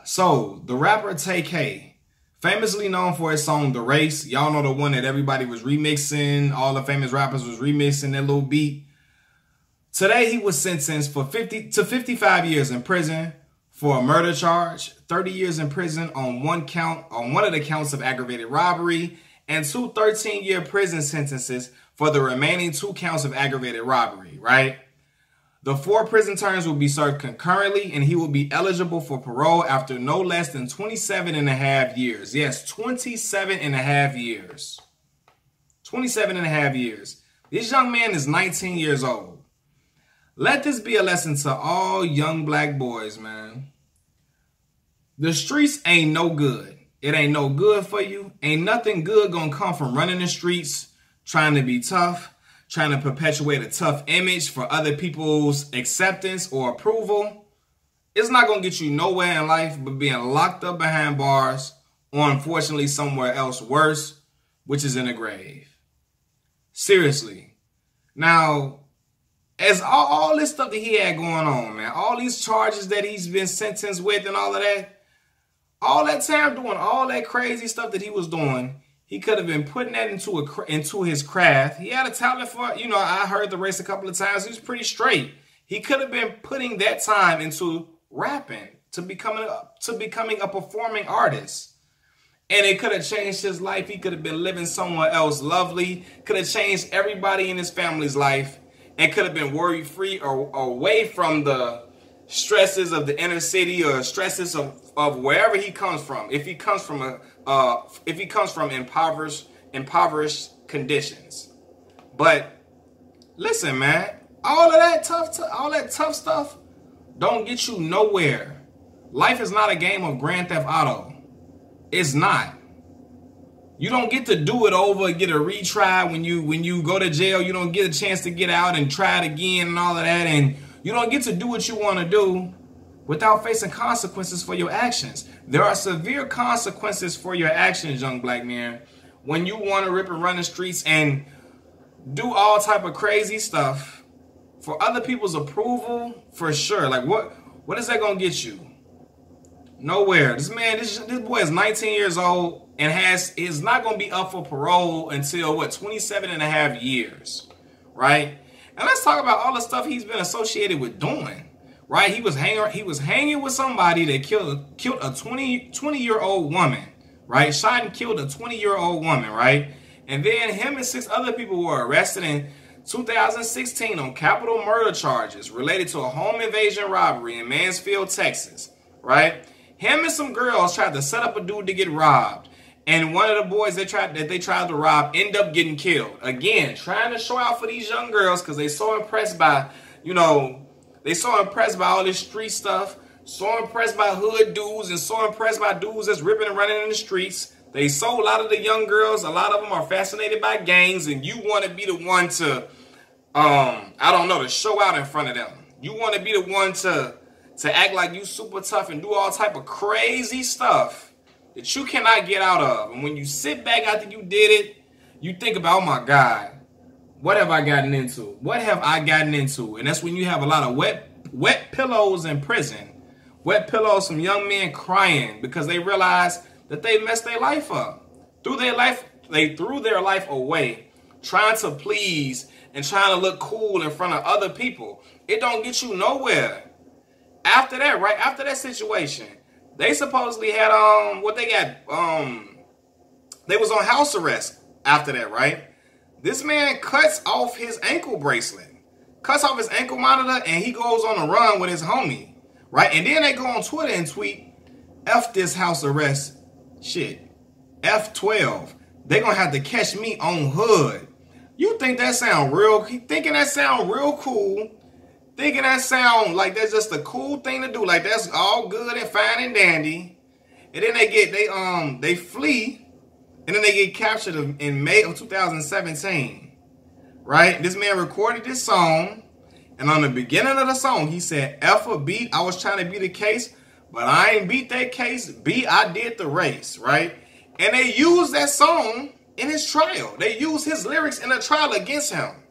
So, the rapper Tay-K, famously known for his song The Race. Y'all know the one that everybody was remixing. All the famous rappers was remixing that little beat. Today, he was sentenced for 50 to 55 years in prison for a murder charge, 30 years in prison on one of the counts of aggravated robbery, and two 13-year prison sentences for the remaining 2 counts of aggravated robbery, right? The 4 prison terms will be served concurrently, and he will be eligible for parole after no less than 27 and a half years. Yes, 27 and a half years. 27 and a half years. This young man is 19 years old. Let this be a lesson to all young black boys, man. The streets ain't no good. It ain't no good for you. Ain't nothing good gonna come from running the streets, trying to be tough, trying to perpetuate a tough image for other people's acceptance or approval. It's not going to get you nowhere in life but being locked up behind bars, or unfortunately somewhere else worse, which is in a grave. Seriously. Now, as all this stuff that he had going on, man, all these charges that he's been sentenced with and all that time doing all that crazy stuff that he was doing, he could have been putting that into his craft. He had a talent for, I heard The Race a couple of times. He was pretty straight. He could have been putting that time into rapping, to becoming a performing artist. And it could have changed his life. He could have been living somewhere else lovely. Could have changed everybody in his family's life. And could have been worry-free or away from the stresses of the inner city or stresses of wherever he comes from. If he comes from impoverished conditions. But listen, man, all that tough stuff don't get you nowhere. Life is not a game of Grand Theft Auto. It's not. You don't get to do it over and get a retry when you go to jail. You don't get a chance to get out and try it again and all of that. And you don't get to do what you want to do without facing consequences for your actions. There are severe consequences for your actions, young black man, when you want to rip and run the streets and do all type of crazy stuff for other people's approval, for sure. Like, what is that going to get you? Nowhere. This boy is 19 years old and is not going to be up for parole until, 27 and a half years, right? And let's talk about all the stuff he's been associated with doing. Right, he was hanging with somebody that killed a 20-year-old woman, right? Shot and killed a 20-year-old woman, right? And then him and 6 other people were arrested in 2016 on capital murder charges related to a home invasion robbery in Mansfield, Texas, right? Him and some girls tried to set up a dude to get robbed, and one of the boys that they tried to rob ended up getting killed. Again, trying to show out for these young girls because they so impressed by, they so impressed by all this street stuff, so impressed by hood dudes, and so impressed by dudes that's ripping and running in the streets. They saw a lot of the young girls. A lot of them are fascinated by gangs, and you want to be the one to, to show out in front of them. You want to be the one to act like you super tough and do all type of crazy stuff that you cannot get out of. And when you sit back after you did it, you think about, oh my God, what have I gotten into? What have I gotten into? And that's when you have a lot of wet pillows in prison. Wet pillows from young men crying because they realize that they messed their life up. They threw their life away trying to please and trying to look cool in front of other people. It don't get you nowhere. After that, right? After that situation, they supposedly had they was on house arrest after that, right? This man cuts off his ankle bracelet, cuts off his ankle monitor, and he goes on a run with his homie, right? And then they go on Twitter and tweet, F this house arrest shit. F12. They gonna have to catch me on hood. You think that sound real? Thinking that sound real cool. Thinking that sound like that's just a cool thing to do. Like that's all good and fine and dandy. And then they flee. And then they get captured in May of 2017, right? This man recorded this song, and on the beginning of the song, he said, F a beat, I was trying to beat a case, but I ain't beat that case. B, I did the race, right? And they used that song in his trial. They used his lyrics in a trial against him.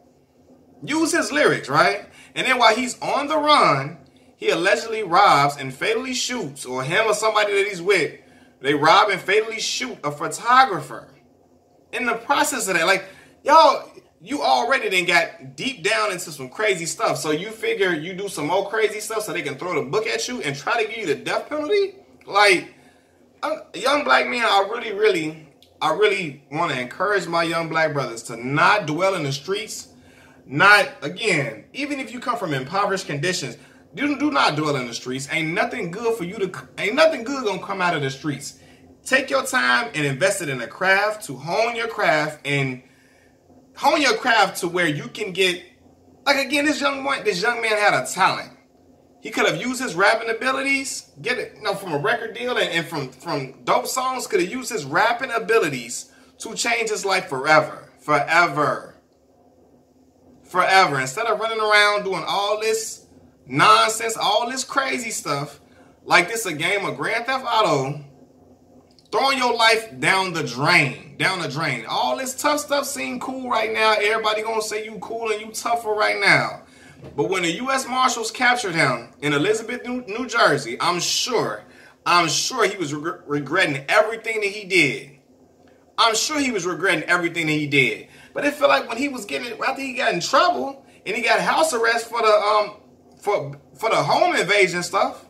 Use his lyrics, right? And then while he's on the run, he allegedly robs and fatally shoots, or him or somebody that he's with, they rob and fatally shoot a photographer. In the process of that, like, y'all, you already then got deep down into some crazy stuff. So you figure you do some more crazy stuff so they can throw the book at you and try to give you the death penalty? Like, young black men, I really want to encourage my young black brothers to not dwell in the streets. Not, again, even if you come from impoverished conditions, do not dwell in the streets. Ain't nothing good gonna come out of the streets. Take your time and invest it in a craft to hone your craft to where you can get, like, again, this young man had a talent. He could have used his rapping abilities, get it, from a record deal and from dope songs, could have used his rapping abilities to change his life forever. Instead of running around doing all this nonsense, all this crazy stuff, like this a game of Grand Theft Auto, throwing your life down the drain. All this tough stuff seem cool right now. Everybody gonna say you cool and you tougher right now. But when the U.S. Marshals captured him in Elizabeth, New Jersey, I'm sure he was regretting everything that he did. But it felt like when he was after he got in trouble and he got house arrest for the home invasion stuff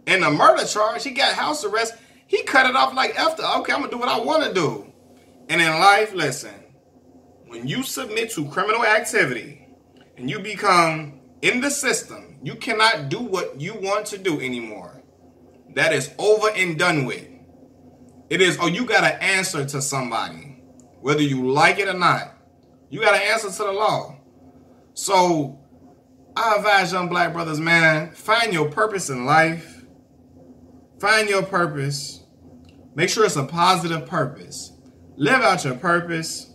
and the murder charge, he got house arrest. He cut it off like, after, okay, I'm going to do what I want to do. And in life, listen, when you submit to criminal activity and you become in the system, you cannot do what you want to do anymore. That is over and done with. It is, you got to answer to somebody, whether you like it or not. You got to answer to the law. So I advise young black brothers, man, find your purpose in life. Find your purpose. Make sure it's a positive purpose. Live out your purpose.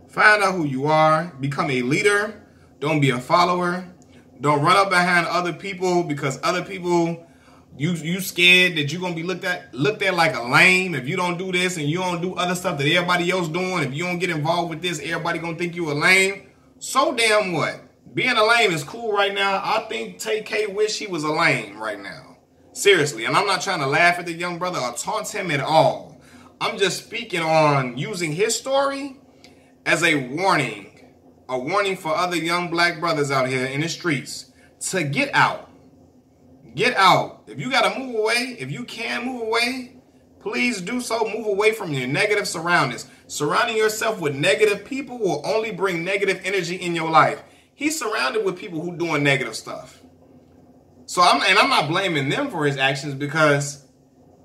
Find out who you are. Become a leader. Don't be a follower. Don't run up behind other people because other people, you scared that you're going to be looked at like a lame if you don't do this and you don't do other stuff that everybody else doing. If you don't get involved with this, everybody going to think you a lame. So damn what? Being a lame is cool right now. I think Tay-K wish he was a lame right now. Seriously, and I'm not trying to laugh at the young brother or taunt him at all. I'm just speaking on using his story as a warning for other young black brothers out here in the streets to get out. Get out. If you got to move away, if you can move away, please do so. Move away from your negative surroundings. Surrounding yourself with negative people will only bring negative energy in your life. He's surrounded with people who doing negative stuff. So I'm not blaming them for his actions because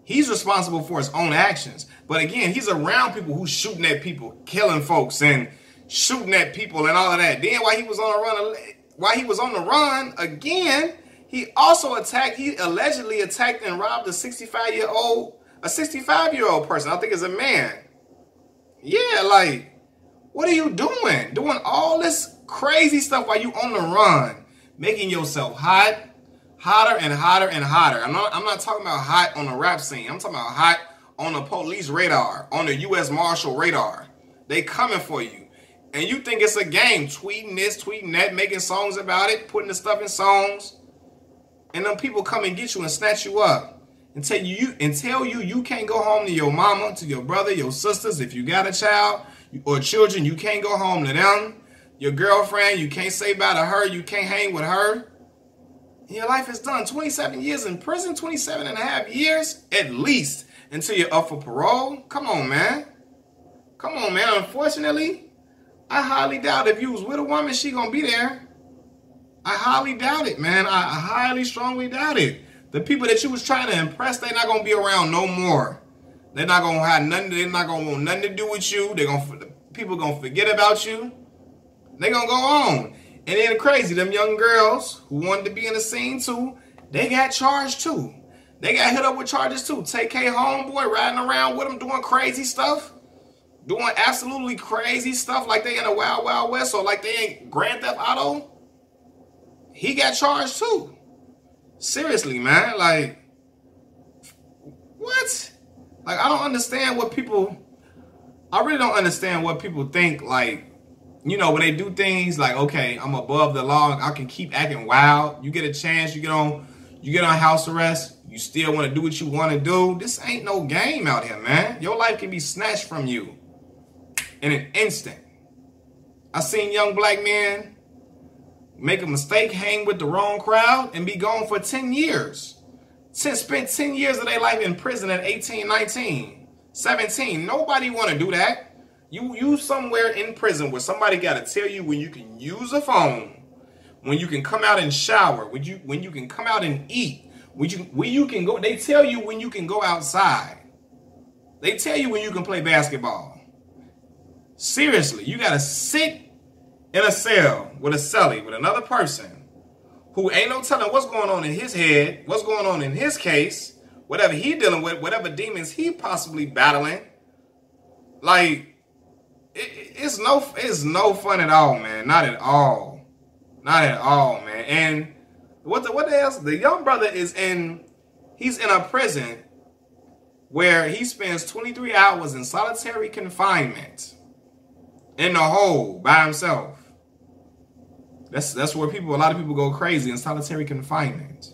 he's responsible for his own actions. But again, he's around people who's shooting at people, killing folks and shooting at people and all of that. Then while he was on the run, again, he allegedly attacked and robbed a 65-year-old person. I think it's a man. Yeah, like, what are you doing? Doing all this crazy stuff while you on the run, making yourself hotter and hotter and hotter. I'm not talking about hot on the rap scene. I'm talking about hot on the police radar, on the U.S. Marshal radar. They coming for you. And you think it's a game, tweeting this, tweeting that, making songs about it, putting the stuff in songs. And then people come and get you and snatch you up and tell you you can't go home to your mama, to your brother, your sisters. If you got a child or children, you can't go home to them. Your girlfriend, you can't say bye to her. You can't hang with her. Your life is done. 27 years in prison, 27 and a half years at least until you're up for parole. Come on, man. Come on, man. Unfortunately, I highly doubt if you was with a woman, she gonna be there. I highly doubt it, man. I highly, strongly doubt it. The people that you was trying to impress, they're not gonna be around no more. They're not gonna have nothing. They're not gonna want nothing to do with you. People gonna forget about you. They're gonna go on. And then crazy, them young girls who wanted to be in the scene too, they got charged too. They got hit up with charges too. Tay-K homeboy riding around with them doing crazy stuff. Doing absolutely crazy stuff like they in a Wild Wild West or like they ain't Grand Theft Auto. He got charged too. Seriously, man. Like, what? Like, I really don't understand what people think, like, you know, when they do things like, okay, I'm above the law, I can keep acting wild. You get a chance, you You get on house arrest, you still want to do what you want to do. This ain't no game out here, man. Your life can be snatched from you in an instant. I seen young black men make a mistake, hang with the wrong crowd, and be gone for 10 years. Spent 10 years of their life in prison at 18, 19, 17. Nobody want to do that. You somewhere in prison where somebody got to tell you when you can use a phone, when you can come out and shower, when you can come out and eat, when you can go. They tell you when you can go outside. They tell you when you can play basketball. Seriously, you got to sit in a cell with a cellie, with another person who ain't no telling what's going on in his head, what's going on in his case, whatever he dealing with, whatever demons he possibly battling. Like, it's no fun at all, man. Not at all. Not at all, man. And what else? The young brother he's in a prison where he spends 23 hours in solitary confinement in the hole by himself. That's where a lot of people go crazy, in solitary confinement,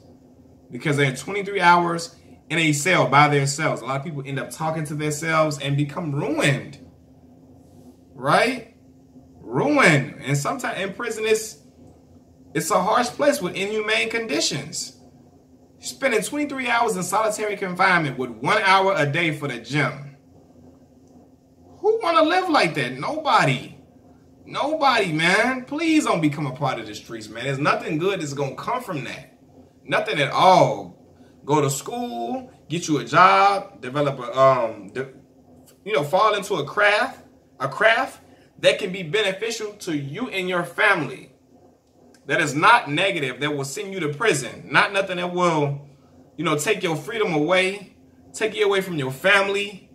because they're 23 hours in a cell by themselves. A lot of people end up talking to themselves and become ruined. Right? Ruined. And sometimes in prison, it's a harsh place with inhumane conditions. Spending 23 hours in solitary confinement with 1 hour a day for the gym. Who want to live like that? Nobody. Nobody, man. Please don't become a part of the streets, man. There's nothing good that's going to come from that. Nothing at all. Go to school, get you a job, develop fall into a craft that can be beneficial to you and your family. That is not negative, that will send you to prison. Not nothing that will, take your freedom away, take you away from your family.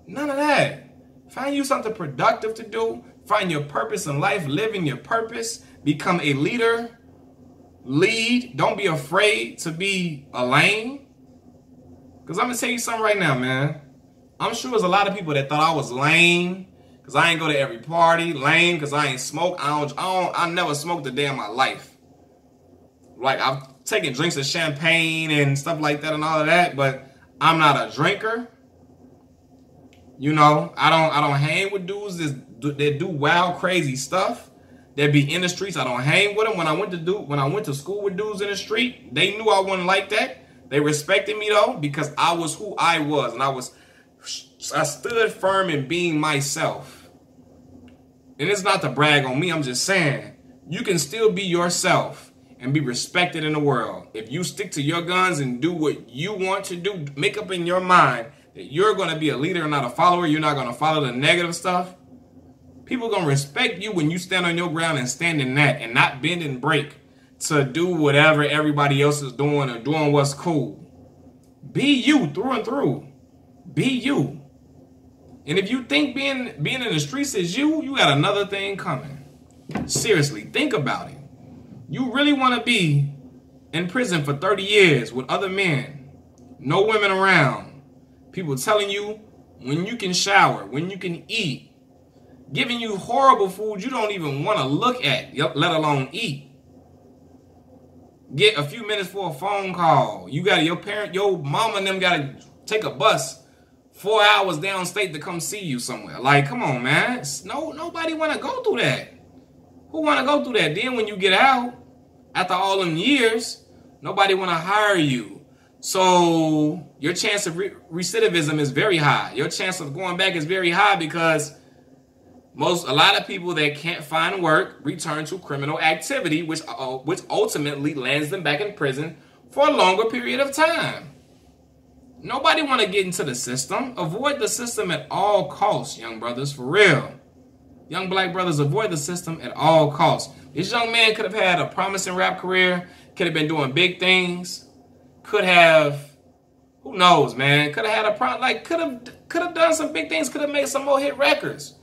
None of that. Find you something productive to do. Find your purpose in life, live in your purpose, become a leader, lead. Don't be afraid to be a lame. Because I'm going to tell you something right now, man. I'm sure there's a lot of people that thought I was lame because I ain't go to every party, lame because I ain't smoke. I never smoked a day in my life. Like, I've taken drinks of champagne and stuff like that and all of that, but I'm not a drinker. I don't hang with dudes that do wild, crazy stuff. That be in the streets. I don't hang with them. When I went to school with dudes in the street, they knew I wasn't like that. They respected me though, because I was who I was, and I stood firm in being myself. And it's not to brag on me. I'm just saying you can still be yourself and be respected in the world if you stick to your guns and do what you want to do. Make up in your mind that you're going to be a leader and not a follower. You're not going to follow the negative stuff. People are going to respect you when you stand on your ground and stand in that and not bend and break to do whatever everybody else is doing or doing what's cool. Be you through and through. Be you. And if you think being in the streets is you got another thing coming. Seriously, think about it. You really want to be in prison for 30 years with other men, no women around, people telling you when you can shower, when you can eat, giving you horrible food you don't even want to look at, let alone eat. Get a few minutes for a phone call. You got your mama and them got to take a bus 4 hours downstate to come see you somewhere. Like, come on, man. Nobody want to go through that. Who want to go through that? Then when you get out, after all them years, nobody want to hire you. So your chance of recidivism is very high. Your chance of going back is very high because a lot of people that can't find work return to criminal activity, which ultimately lands them back in prison for a longer period of time. Nobody want to get into the system. Avoid the system at all costs, young brothers, for real. Young black brothers, avoid the system at all costs. This young man could have had a promising rap career, could have been doing big things, could have, who knows, man, could have had could have done some big things, could have made some more hit records.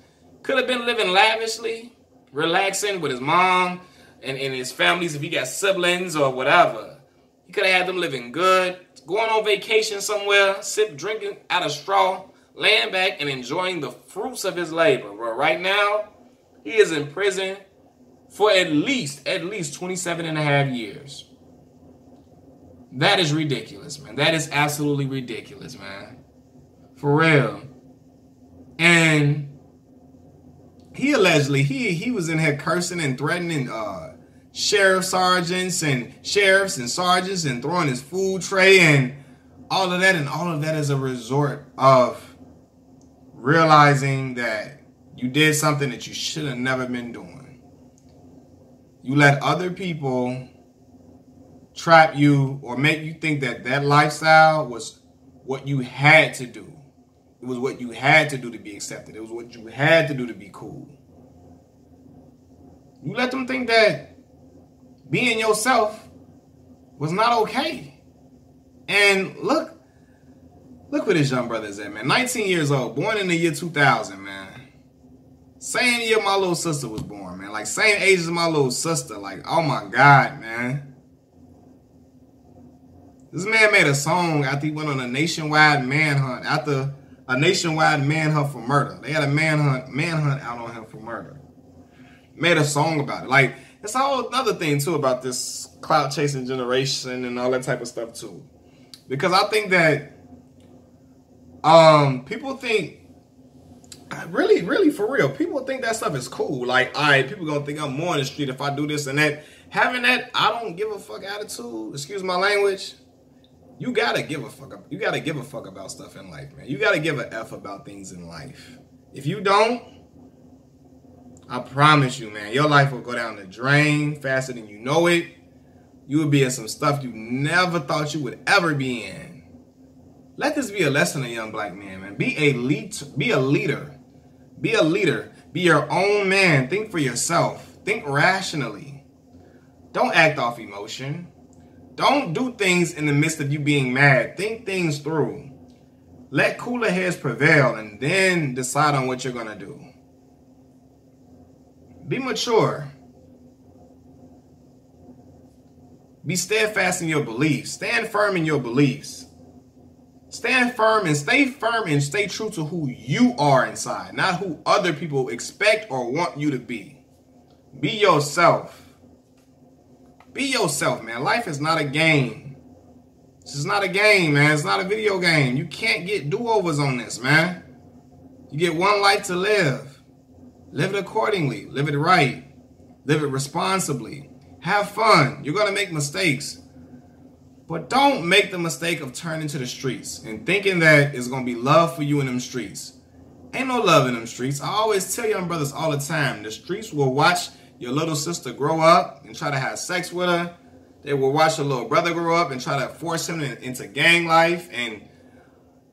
Could have been living lavishly, relaxing with his mom and his families if he got siblings or whatever. He could have had them living good, going on vacation somewhere, drinking out of straw, laying back and enjoying the fruits of his labor. But right now, he is in prison for at least 27 and a half years. That is ridiculous, man. That is absolutely ridiculous, man. For real. And he allegedly, he was in here cursing and threatening sheriffs and sergeants and throwing his food tray and all of that. And all of that is a resort of realizing that you did something that you should have never been doing. You let other people trap you or make you think that that lifestyle was what you had to do. It was what you had to do to be accepted. It was what you had to do to be cool. You let them think that being yourself was not okay. And look where this young brother is at, man. 19 years old, born in the year 2000, man. Same year my little sister was born, man. Like, same age as my little sister. Like, oh my God, man. This man made a song after he went on a nationwide manhunt. After a nationwide manhunt for murder. They had a manhunt out on him for murder. Made a song about it. Like, it's a whole other thing, too, about this clout chasing generation and all that type of stuff, too. Because I think that people think, really, for real, people think that stuff is cool. Like, all right, people gonna think I'm more in the street if I do this and that. Having that I don't give a fuck attitude, excuse my language, you gotta give a fuck. You gotta give a fuck about stuff in life, man. You gotta give a F about things in life. If you don't, I promise you, man, your life will go down the drain faster than you know it. You will be in some stuff you never thought you would ever be in. Let this be a lesson to young black men, man. Be a leader. Be a leader. Be your own man. Think for yourself. Think rationally. Don't act off emotion. Don't do things in the midst of you being mad. Think things through. Let cooler heads prevail and then decide on what you're going to do. Be mature. Be steadfast in your beliefs. Stand firm in your beliefs. Stand firm and stay true to who you are inside, not who other people expect or want you to be. Be yourself. Be yourself, man. Life is not a game. This is not a game, man. It's not a video game. You can't get do-overs on this, man. You get one life to live. Live it accordingly. Live it right. Live it responsibly. Have fun. You're going to make mistakes. But don't make the mistake of turning to the streets and thinking that it's going to be love for you in them streets. Ain't no love in them streets. I always tell young brothers all the time, the streets will watch your little sister grow up and try to have sex with her. They will watch your little brother grow up and try to force him into gang life and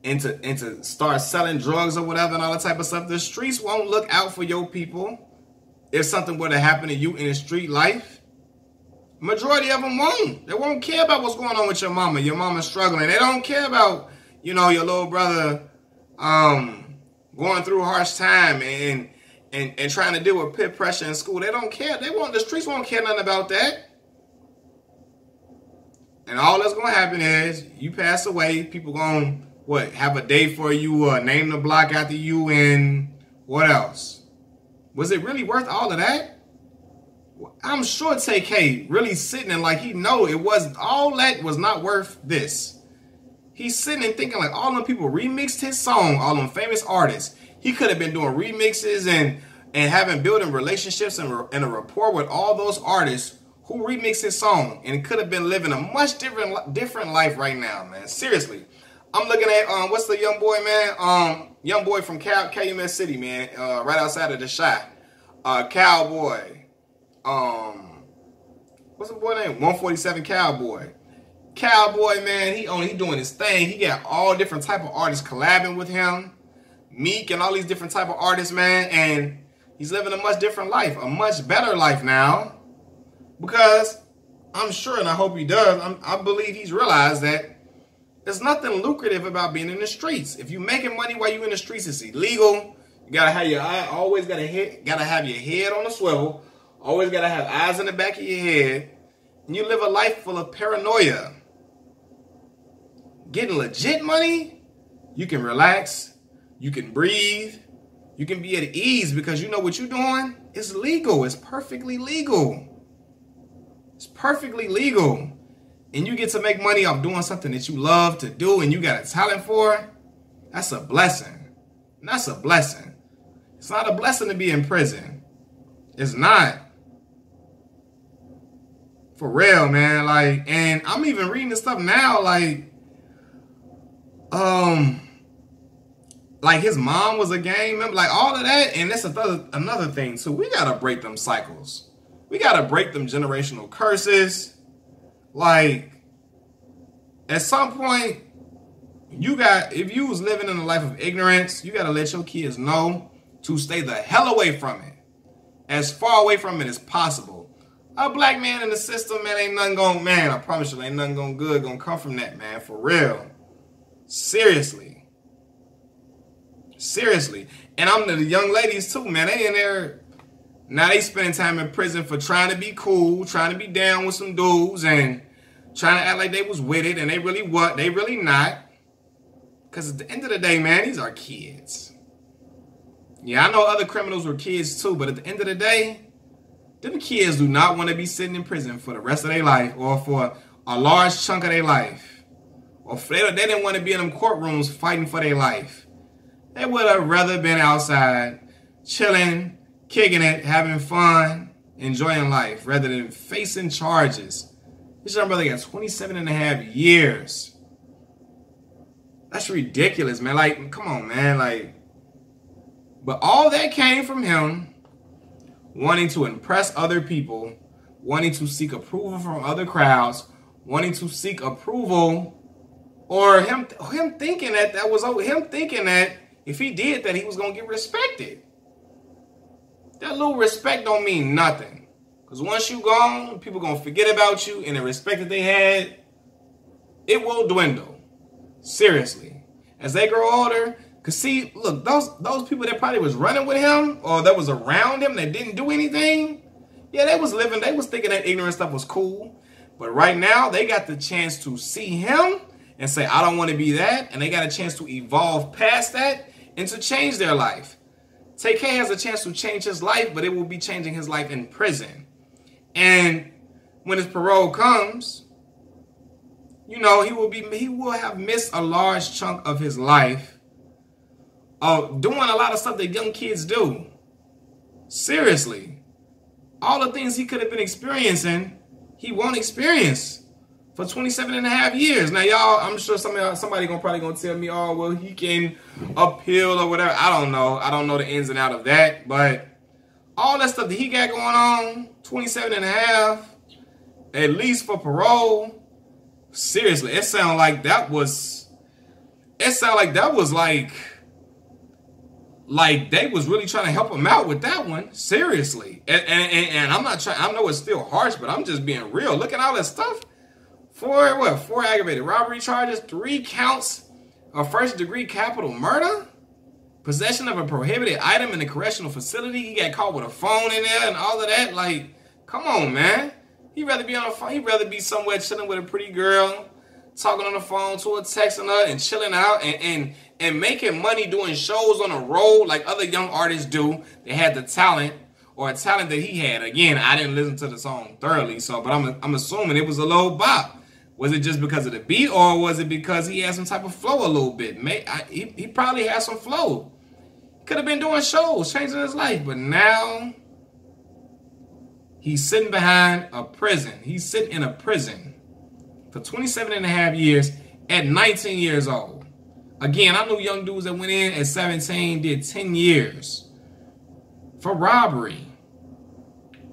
into start selling drugs or whatever and all that type of stuff. The streets won't look out for your people if something were to happen to you in the street life. Majority of them won't. They won't care about what's going on with your mama. Your mama's struggling. They don't care about, you know, your little brother going through a harsh time and trying to deal with peer pressure in school. They don't care. The streets won't care nothing about that. And all that's going to happen is you pass away, people going to, have a day for you, name the block after you, and what else? Was it really worth all of that? I'm sure Tay-K really sitting and like he know it was all that was not worth this. He's sitting and thinking like all them people remixed his song, all them famous artists. He could have been doing remixes and building relationships and a rapport with all those artists who remixed his song, and could have been living a much different life right now, man. Seriously. I'm looking at what's the young boy, man? Young boy from Calumet City, man, right outside of the shot. Cowboy. What's the boy name? 147 Cowboy. Cowboy, man, he doing his thing. He got all different type of artists collabing with him. Meek and all these different type of artists, man, and he's living a much different life, a much better life now. Because I'm sure, and I hope he does, I believe he's realized that there's nothing lucrative about being in the streets. If you're making money while you're in the streets, it's illegal. You gotta have your eye, always gotta have your head on a swivel. Always gotta have eyes in the back of your head. And you live a life full of paranoia. Getting legit money, you can relax, you can breathe, you can be at ease because you know what you're doing is legal. It's perfectly legal. It's perfectly legal. and you get to make money off doing something that you love to do and you got a talent for, that's a blessing. That's a blessing. It's not a blessing to be in prison. It's not. For real, man. Like, and I'm even reading this stuff now, like his mom was a gang member, like all of that. And that's another thing too. We gotta break them cycles. We gotta break them generational curses. Like, at some point, if you was living in a life of ignorance, you gotta let your kids know to stay the hell away from it. As far away from it as possible. A black man in the system, man, ain't nothing going, man, I promise you, ain't nothing going good gonna come from that, man, for real. Seriously. Seriously. And I'm the young ladies too, man, they in there, now they spending time in prison for trying to be cool, trying to be down with some dudes, and trying to act like they was with it, and they really what? They really not. Because at the end of the day, man, these are kids. Yeah, I know other criminals were kids too, but at the end of the day, them kids do not want to be sitting in prison for the rest of their life or for a large chunk of their life. Or they didn't want to be in them courtrooms fighting for their life. They would have rather been outside, chilling, kicking it, having fun, enjoying life, rather than facing charges. This young brother got 27 and a half years. That's ridiculous, man. Like, come on, man. Like, but all that came from him wanting to impress other people, wanting to seek approval from other crowds, wanting to seek approval, or him thinking that if he did that, he was gonna get respected. That little respect don't mean nothing, because once you gone, people gonna forget about you, and the respect that they had, it will dwindle. Seriously, as they grow older. Cause see, look, those people that probably was running with him or that was around him that didn't do anything, yeah, they was thinking that ignorant stuff was cool. But right now, they got the chance to see him and say, I don't want to be that. And they got a chance to evolve past that and to change their life. Tay-K has a chance to change his life, but it will be changing his life in prison. And when his parole comes, you know, he will have missed a large chunk of his life doing a lot of stuff that young kids do. Seriously. All the things he could have been experiencing, he won't experience for 27 and a half years. Now, y'all, I'm sure somebody probably gonna tell me, oh, well, he can appeal or whatever. I don't know. I don't know the ins and outs of that. But all that stuff that he got going on, 27 and a half, at least for parole, seriously, it sounded like that was like they was really trying to help him out with that one. Seriously. And I'm not trying, I know it's still harsh, but I'm just being real. Look at all that stuff. 4 aggravated robbery charges, 3 counts of first-degree capital murder, possession of a prohibited item in the correctional facility. He got caught with a phone in there and all of that. Like, come on, man. He'd rather be on a phone. He'd rather be somewhere chilling with a pretty girl, talking on the phone to her, texting her, and chilling out and making money doing shows on the road like other young artists do. They had the talent, or a talent that he had. Again, I didn't listen to the song thoroughly, but I'm assuming it was a low bop. Was it just because of the beat, or was it because he had some type of flow a little bit? He probably had some flow. Could have been doing shows, changing his life, but now he's sitting behind a prison. He's sitting in a prison for 27 and a half years at 19 years old. Again, I knew young dudes that went in at 17, did 10 years for robbery.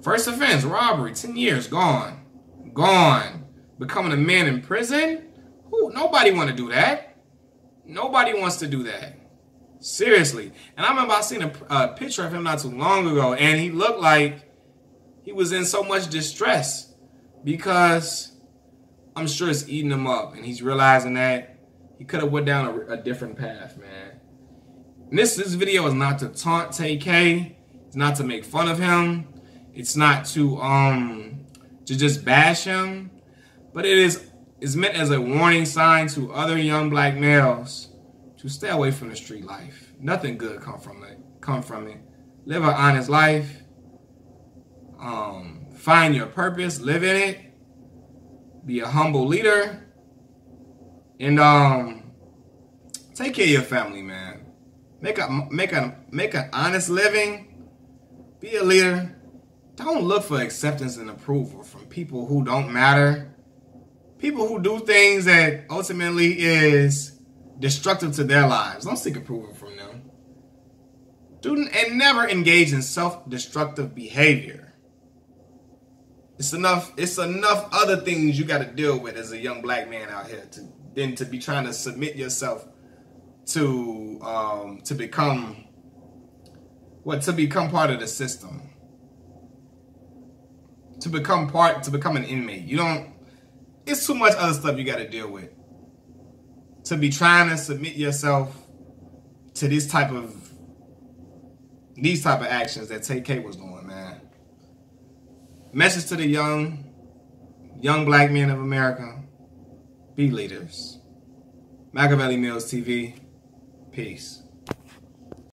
First offense, robbery, 10 years, gone. Gone. Becoming a man in prison? Ooh, nobody want to do that. Nobody wants to do that. Seriously. And I remember I seen a picture of him not too long ago, and he looked like he was in so much distress because I'm sure it's eating him up, and he's realizing that he could have went down a different path, man. And this video is not to taunt Tay-K. It's not to make fun of him. It's not to just bash him. But it's meant as a warning sign to other young black males to stay away from the street life. Nothing good come from it. Live an honest life. Find your purpose. Live in it. Be a humble leader. And take care of your family, man. Make an honest living. Be a leader. Don't look for acceptance and approval from people who don't matter. People who do things that ultimately is destructive to their lives. Don't seek approval from them. And never engage in self-destructive behavior. It's enough other things you got to deal with as a young black man out here than to be trying to submit yourself to become part of the system. To become an inmate. It's too much other stuff you got to deal with. To be trying to submit yourself to these type of actions that Tay-K was doing, man. Message to the young black men of America. Be leaders. Machiavelli Mills TV. Peace.